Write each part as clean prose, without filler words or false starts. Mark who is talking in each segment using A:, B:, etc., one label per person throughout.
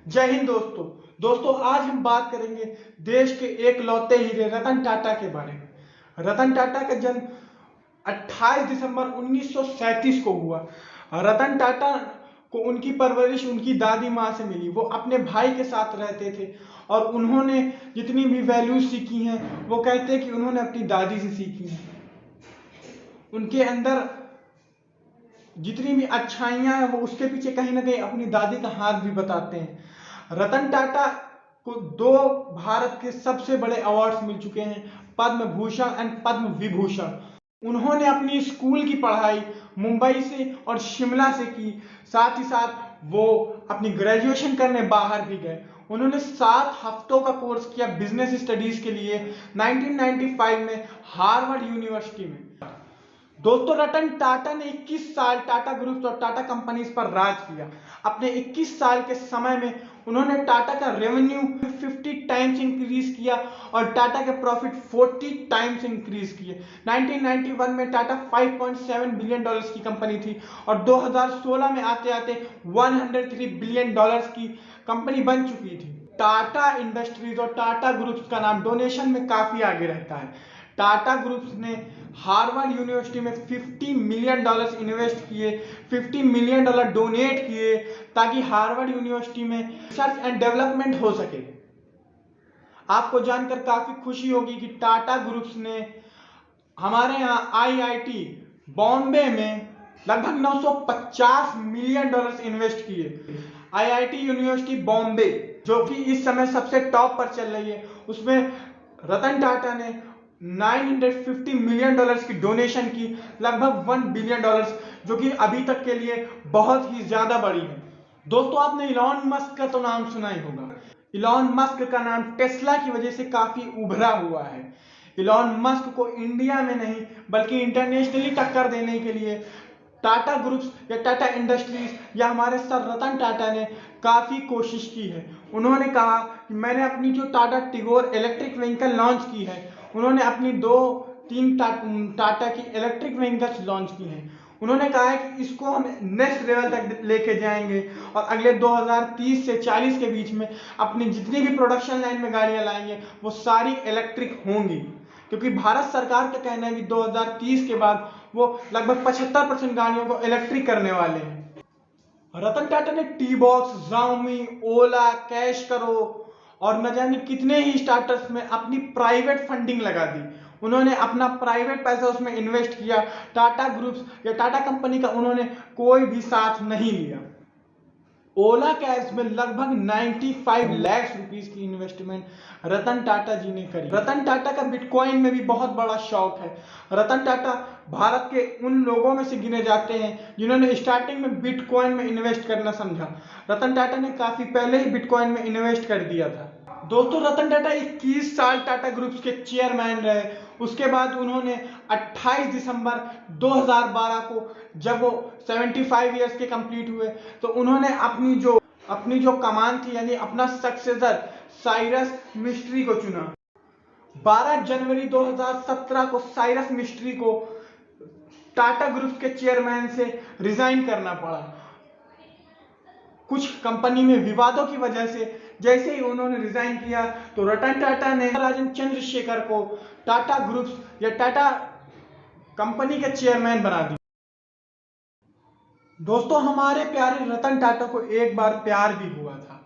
A: जय हिंद दोस्तों। आज हम बात करेंगे देश के एक लौते हीरे रतन टाटा के बारे में। रतन टाटा का जन्म 28 दिसंबर 1937 को हुआ। रतन टाटा को उनकी परवरिश उनकी दादी माँ से मिली। वो अपने भाई के साथ रहते थे और उन्होंने जितनी भी वैल्यूज सीखी हैं वो कहते हैं कि उन्होंने अपनी दादी से सीखी हैं। उनके अंदर जितनी भी अच्छाइयां हैं वो उसके पीछे कहीं ना कहीं अपनी दादी का हाथ भी बताते हैं। रतन टाटा को 2 भारत के सबसे बड़े अवार्ड्स मिल चुके हैं, पद्म भूषण एंड पद्म विभूषण। उन्होंने अपनी स्कूल की पढ़ाई मुंबई से और शिमला से की, साथ ही साथ वो अपनी ग्रेजुएशन करने बाहर भी गए। उन्होंने 7 हफ्तों का कोर्स किया बिजनेस स्टडीज के लिए 1995 में हार्वर्ड यूनिवर्सिटी में। दोस्तों, रतन टाटा ने 21 साल टाटा ग्रुप्स और टाटा कंपनीज पर राज किया। अपने 21 साल के समय में उन्होंने टाटा का रेवेन्यू 50 टाइम्स इंक्रीज किया और टाटा के प्रॉफिट 40 टाइम्स इंक्रीज किए। 1991 में टाटा 5.7 बिलियन डॉलर्स की कंपनी थी और 2016 में आते आते 103 बिलियन डॉलर्स की कंपनी बन चुकी थी। टाटा इंडस्ट्रीज और टाटा ग्रुप्स का नाम डोनेशन में काफी आगे रहता है। टाटा ग्रुप्स ने हार्वर्ड यूनिवर्सिटी में 50 मिलियन डॉलर्स इन्वेस्ट किए, 50 मिलियन डॉलर डोनेट किए ताकि हार्वर्ड यूनिवर्सिटी में रिसर्च एंड डेवलपमेंट हो सके। आपको जानकर काफी खुशी होगी कि टाटा ग्रुप्स ने हमारे यहाँ आईआईटी बॉम्बे में लगभग 950 मिलियन डॉलर्स इन्वेस्ट किए। आईआईटी यूनिवर्सिटी बॉम्बे जो कि इस समय सबसे टॉप पर चल रही है, उसमें रतन टाटा ने 950 मिलियन डॉलर्स की डोनेशन की, लगभग 1 बिलियन डॉलर्स, जो कि अभी तक के लिए बहुत ही ज्यादा बड़ी है। दोस्तों, आपने इलॉन मस्क का तो नाम सुना ही होगा। इलॉन मस्क का नाम टेस्ला की वजह से काफी उभरा हुआ है। इलॉन मस्क को इंडिया में नहीं बल्कि इंटरनेशनली टक्कर देने के लिए टाटा ग्रुप्स या टाटा इंडस्ट्रीज या हमारे सर रतन टाटा ने काफी कोशिश की है। उन्होंने कहा कि मैंने अपनी जो Tata Tigor electric vehicle launch की है, उन्होंने अपनी 2-3 टाटा की इलेक्ट्रिक व्हीकल्स लॉन्च की हैं। उन्होंने कहा है कि इसको हम नेक्स्ट लेवल तक लेके जाएंगे और अगले 2030 से 40 के बीच में अपनी जितनी भी प्रोडक्शन लाइन में गाड़ियां लाएंगे वो सारी इलेक्ट्रिक होंगी, क्योंकि भारत सरकार का कहना है कि 2030 के बाद वो लगभग 75% गाड़ियों को इलेक्ट्रिक करने वाले हैं। रतन टाटा ने टी बॉक्स, Xiaomi, ओला, कैश करो और न जाने कितने ही स्टार्टअप्स में अपनी प्राइवेट फंडिंग लगा दी। उन्होंने अपना प्राइवेट पैसा उसमें इन्वेस्ट किया। टाटा ग्रुप्स या टाटा कंपनी का उन्होंने कोई भी साथ नहीं लिया। ओला कैश में लगभग 95 लाख रुपीस की इन्वेस्टमेंट रतन टाटा जी ने करी। रतन टाटा का बिटकॉइन में भी बहुत बड़ा शौक है। रतन टाटा भारत के उन लोगों में से गिने जाते हैं जिन्होंने स्टार्टिंग में बिटकॉइन में इन्वेस्ट करना समझा। रतन टाटा ने काफी पहले ही बिटकॉइन में इन्वेस्ट कर दिया था। दोस्तों, रतन टाटा 21 साल टाटा ग्रुप्स के चेयरमैन रहे। उसके बाद उन्होंने 28 दिसंबर 2012 को, जब वो 75 ईयर्स के कंप्लीट हुए, तो उन्होंने अपनी जो कमान थी यानी अपना सक्सेसर साइरस मिस्ट्री को चुना। 12 जनवरी 2017 को साइरस मिस्ट्री को टाटा ग्रुप्स के चेयरमैन से रिजाइन करना पड़ा। कुछ कंपनी में विवादों की वजह से जैसे ही उन्होंने रिजाइन किया तो रतन टाटा ने राजन चंद्रशेखर को टाटा ग्रुप्स या टाटा कंपनी के चेयरमैन बना दिया। दोस्तों, हमारे प्यारे रतन टाटा को एक बार प्यार भी हुआ था।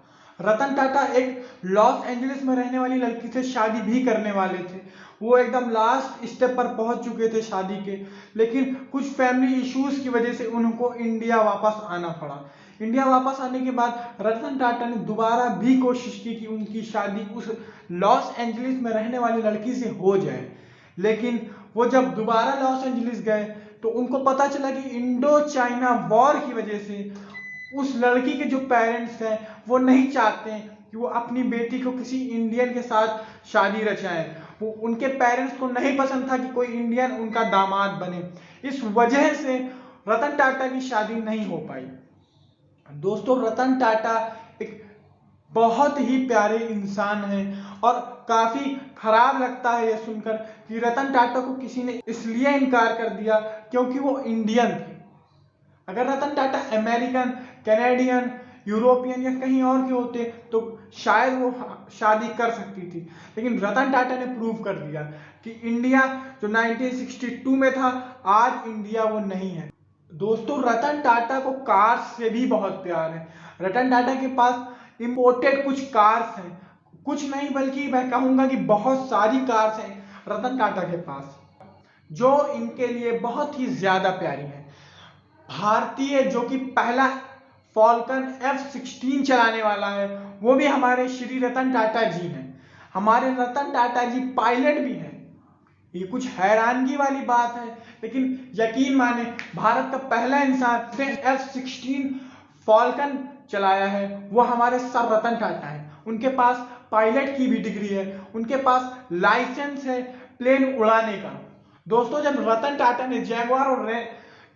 A: रतन टाटा एक लॉस एंजलिस में रहने वाली लड़की से शादी भी करने वाले थे। वो एकदम लास्ट स्टेप पर पहुंच चुके थे शादी के, लेकिन कुछ फैमिली इश्यूज की वजह से उनको इंडिया वापस आना पड़ा। इंडिया वापस आने के बाद रतन टाटा ने दोबारा भी कोशिश की कि उनकी शादी उस लॉस एंजलिस में रहने वाली लड़की से हो जाए, लेकिन वो जब दोबारा लॉस एंजलिस गए तो उनको पता चला कि इंडो चाइना वॉर की वजह से उस लड़की के जो पेरेंट्स हैं वो नहीं चाहते कि वो अपनी बेटी को किसी इंडियन के साथ शादी रचाएं। वो उनके पेरेंट्स को नहीं पसंद था कि कोई इंडियन उनका दामाद बने। इस वजह से रतन टाटा की शादी नहीं हो पाई। दोस्तों, रतन टाटा एक बहुत ही प्यारे इंसान हैं और काफी खराब लगता है यह सुनकर कि रतन टाटा को किसी ने इसलिए इनकार कर दिया क्योंकि वो इंडियन थे। अगर Ratan Tata American, Canadian European या कहीं और के होते तो शायद वो शादी कर सकती थी, लेकिन रतन टाटा ने प्रूव कर दिया कि इंडिया जो 1962 में था, आज इंडिया वो नहीं है। दोस्तों, रतन टाटा को कार से भी बहुत प्यार है। रतन टाटा के पास इंपोर्टेड कुछ कार्स हैं, कुछ नहीं बल्कि मैं कहूंगा कि बहुत सारी कार्स हैं रतन टाटा के पास, जो इनके लिए बहुत ही ज्यादा प्यारी है। भारतीय जो कि पहला फॉल्कन F-16 चलाने वाला है, वो भी हमारे श्री रतन टाटा जी हैं। हमारे रतन टाटा जी पायलट भी हैं। ये कुछ हैरानगी वाली बात है, लेकिन यकीन माने भारत का पहला इंसान F-16 फॉल्कन चलाया है वो हमारे सर रतन टाटा है। उनके पास पायलट की भी डिग्री है, उनके पास लाइसेंस है प्लेन उड़ाने का। दोस्तों, जब रतन टाटा ने जैगुआर और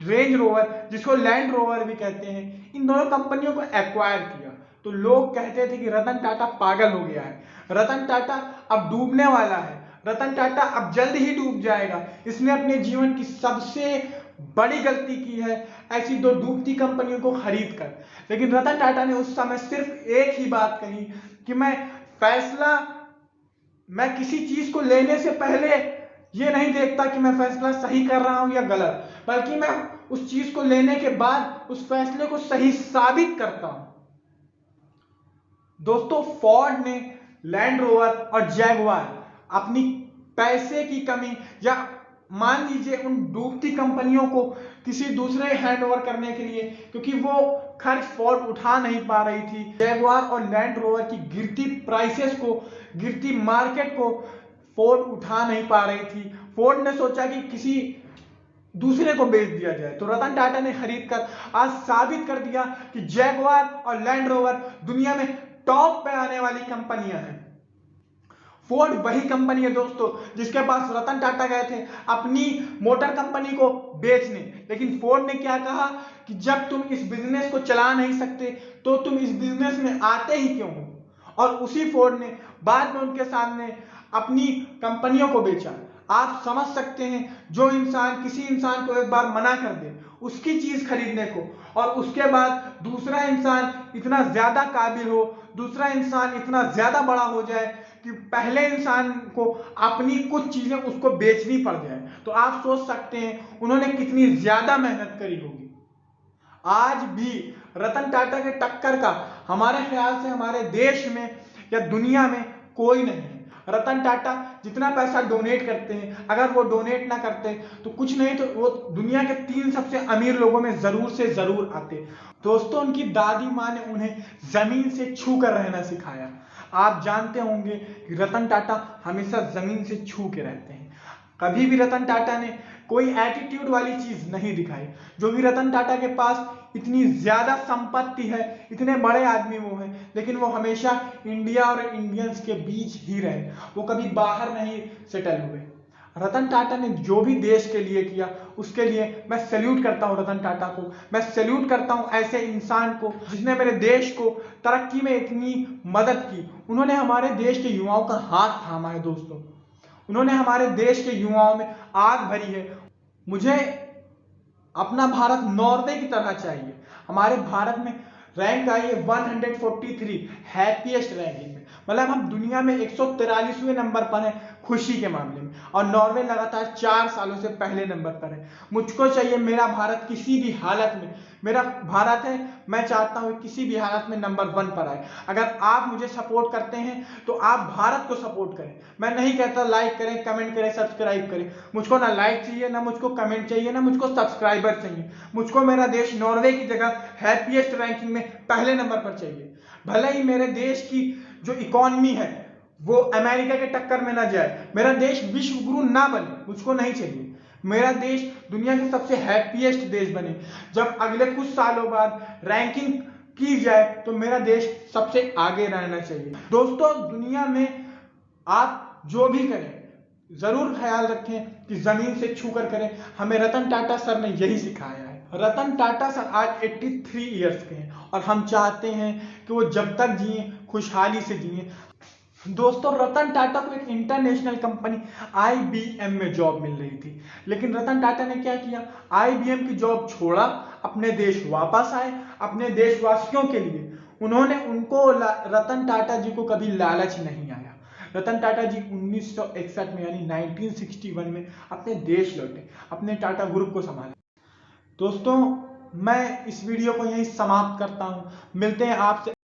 A: रेंज रोवर, जिसको लैंड रोवर भी कहते हैं, इन दोनों कंपनियों को एक्वायर किया तो लोग कहते थे कि रतन टाटा पागल हो गया है, रतन टाटा अब डूबने वाला है, रतन टाटा अब जल्द ही डूब जाएगा, इसने अपने जीवन की सबसे बड़ी गलती की है ऐसी दो डूबती कंपनियों को खरीद कर। लेकिन रतन टाटा ने उस समय सिर्फ एक ही बात कही कि मैं किसी चीज को लेने से पहले ये नहीं देखता कि मैं फैसला सही कर रहा हूं या गलत, बल्कि मैं उस चीज को लेने के बाद उस फैसले को सही साबित करता हूं। दोस्तों, फोर्ड ने लैंड रोवर और जैगुआर अपनी पैसे की कमी या मान लीजिए उन डूबती कंपनियों को किसी दूसरे हैंडओवर करने के लिए, क्योंकि वो खर्च फोर्ड उठा नहीं पा रही थी, जैगुआर और लैंड रोवर की गिरती प्राइसेस को, गिरती मार्केट को फोर्ड उठा नहीं पा रही थी। फोर्ड ने सोचा कि किसी दूसरे को बेच दिया जाए, तो रतन टाटा ने खरीद कर आज साबित कर दिया कि जैगुआर और लैंड रोवर दुनिया में टॉप पे आने वाली कंपनियां हैं। फोर्ड वही कंपनी है दोस्तों जिसके पास रतन टाटा गए थे अपनी मोटर कंपनी को बेचने, लेकिन फोर्ड ने क्या कहा कि जब तुम इस बिजनेस को चला नहीं सकते तो तुम इस बिजनेस में आते ही क्यों हो। और उसी फोर्ड ने बाद में उनके सामने अपनी कंपनियों को बेचा। आप समझ सकते हैं, जो इंसान किसी इंसान को एक बार मना कर दे उसकी चीज खरीदने को, और उसके बाद दूसरा इंसान इतना ज्यादा काबिल हो, दूसरा इंसान इतना ज्यादा बड़ा हो जाए कि पहले इंसान को अपनी कुछ चीजें उसको बेचनी पड़ जाए, तो आप सोच सकते हैं उन्होंने कितनी ज्यादा मेहनत करी होगी। आज भी रतन टाटा के टक्कर का हमारे ख्याल से हमारे देश में या दुनिया में कोई नहीं है। रतन टाटा जितना पैसा डोनेट करते हैं, अगर वो डोनेट ना करते तो कुछ नहीं तो वो दुनिया के 3 सबसे अमीर लोगों में जरूर से जरूर आते। दोस्तों, उनकी दादी माँ ने उन्हें जमीन से छू कर रहना सिखाया। आप जानते होंगे कि रतन टाटा हमेशा जमीन से छू के रहते हैं। कभी भी रतन टाटा ने कोई एटीट्यूड वाली चीज नहीं दिखाई। जो भी रतन टाटा के पास इतनी ज्यादा संपत्ति है, इतने बड़े आदमी वो हैं, लेकिन वो हमेशा इंडिया और इंडियंस के बीच ही रहे, वो कभी बाहर नहीं सेटल हुए। रतन टाटा ने जो भी देश के लिए किया उसके लिए मैं सैल्यूट करता हूं रतन टाटा को। मैं सैल्यूट करता हूं ऐसे इंसान को जिसने मेरे देश को तरक्की में इतनी मदद की। उन्होंने हमारे देश के युवाओं का हाथ थामा है दोस्तों, उन्होंने हमारे देश के युवाओं में आग भरी है। मुझे अपना भारत नॉर्वे की तरह चाहिए। हमारे भारत में रैंक आई है 143 हैप्पीएस्ट रैंकिंग में, मतलब हम दुनिया में 143वें नंबर पर हैं खुशी के मामले में, और नॉर्वे लगातार 4 सालों से पहले नंबर पर है। मुझको चाहिए मेरा भारत किसी भी हालत में, मेरा भारत है, मैं चाहता हूं किसी भी हालत में नंबर 1 पर आए। अगर आप मुझे सपोर्ट करते हैं तो आप भारत को सपोर्ट करें। मैं नहीं कहता लाइक करें, कमेंट करें, सब्सक्राइब करें। मुझको ना लाइक चाहिए, ना मुझको कमेंट चाहिए, ना मुझको सब्सक्राइबर चाहिए। मुझको मेरा देश नॉर्वे की जगह हैप्पीएस्ट रैंकिंग में पहले नंबर पर चाहिए। भले ही मेरे देश की जो इकोनॉमी है वो अमेरिका के टक्कर में ना जाए, मेरा देश विश्व गुरु ना बने, मुझको नहीं चाहिए। मेरा देश दुनिया के सबसे हैप्पीएस्ट देश बने। जब अगले कुछ सालों बाद रैंकिंग की जाए तो मेरा देश सबसे आगे रहना चाहिए। दोस्तों, दुनिया में आप जो भी करें जरूर ख्याल रखें कि जमीन से छूकर करें। हमें रतन टाटा सर ने यही सिखाया है। रतन टाटा सर आज 83 ईयर्स के हैं और हम चाहते हैं कि वो जब तक जिए खुशहाली से जिए। दोस्तों, रतन टाटा को एक इंटरनेशनल कंपनी IBM में जॉब मिल रही थी, लेकिन रतन टाटा ने क्या किया, IBM की जॉब छोड़ा, अपने देश वापस आए, अपने देशवासियों के लिए उन्होंने उनको रतन टाटा जी को कभी लालच नहीं आया। रतन टाटा जी 1961 में यानी 1961 में अपने देश लौटे, अपने टाटा ग्रुप को संभाला। दोस्तों मैं इस वीडियो को यहीं समाप्त करता हूं। मिलते हैं आपसे